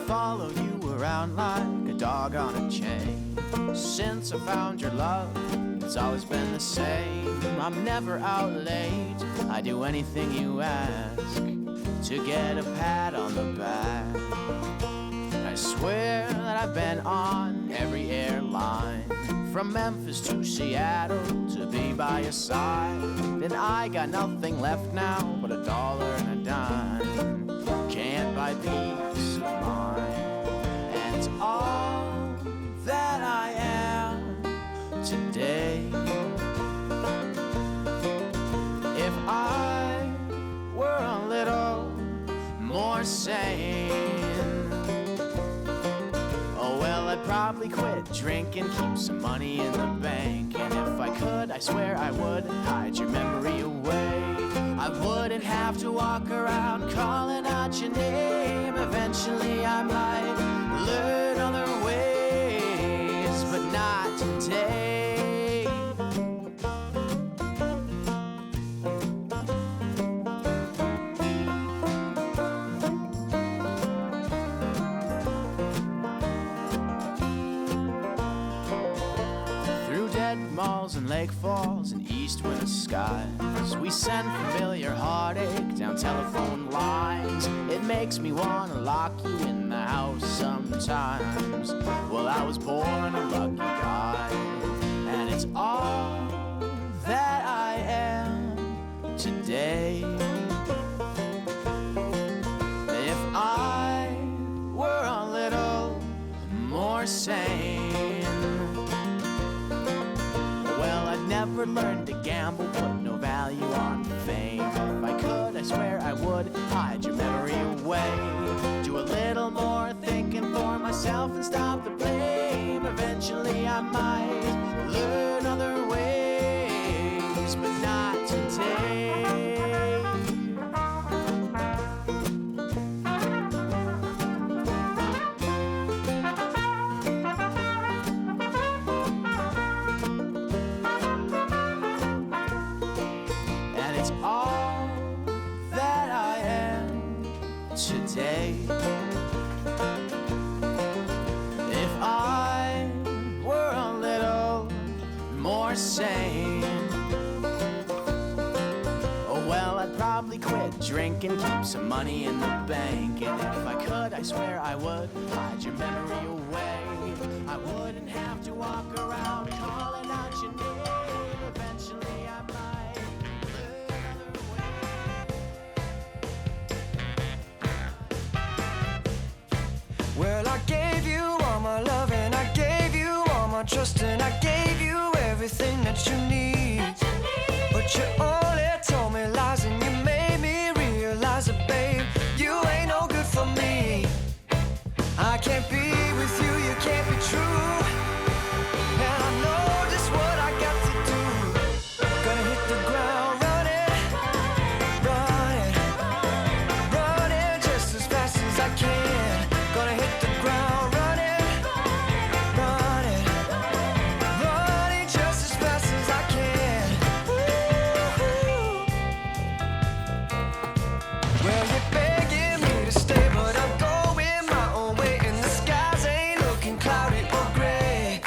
follow you around like a dog on a chain. Since I found your love, it's always been the same. I'm never out late, I do anything you ask to get a pat on the back. I swear that I've been on every airline, from Memphis to Seattle, to be by your side. Then I got nothing left now but $1 and a dime. Can't buy peace of mind, and it's all that I am today. If I were a little more sane, oh well, I'd probably quit drinking, keep some money in the bank. And if I could, I swear I would hide your memory away. I wouldn't have to walk around calling out your name. Eventually I might learn other ways, but not today. Through dead malls and lake falls and east winter skies, we send familiar heartache down telephone lines. It makes me wanna lock you in the house sometimes. Well, I was born a lucky guy, and it's all that I am today. If I were a little more sane, well, I'd never learn to gamble, put no value on fame. If I could, I swear I would hide your memory away. Do a little more thinking for myself and stop the blame. Eventually I might learn other ways, but not today. All that I am today. If I were a little more sane, oh well, I'd probably quit drinking, keep some money in the bank. And if I could, I swear I would hide your memory away. I wouldn't have to walk around calling out your name. Eventually I might. Well, I gave you all my love and I gave you all my trust and I gave you everything that you need. But you only told me lies and you made me realize that, babe, you ain't no good for me. I can't be with you, you can't be true. And I know just what I got to do. Gonna hit the ground running, running, running just as fast as I can. Gonna hit the ground running, running, running just as fast as I can. Ooh. Well, you're begging me to stay, but I'm going my own way, and the skies ain't looking cloudy or gray.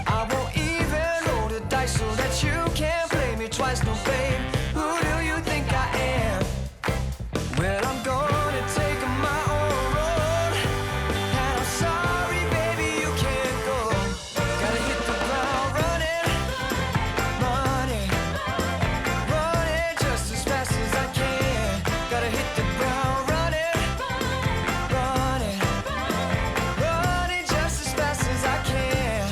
I won't even roll the dice so that you can't play me twice, no babe. Who do you think I am? Well, I'm gonna take my own road, and I'm sorry, baby, you can't go. Gotta hit the ground running, running, running just as fast as I can. Gotta hit the ground running, running, running just as fast as I can.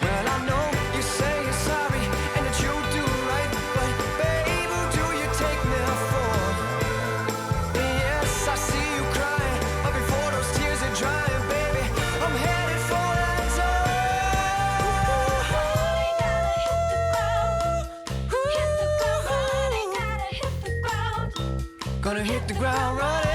Well, I know you say you're sorry and that you do right, but babe, who do you take me for? Yes, I see you crying, but before those tears are drying, baby, I'm headed for that door. Gonna hit the ground running.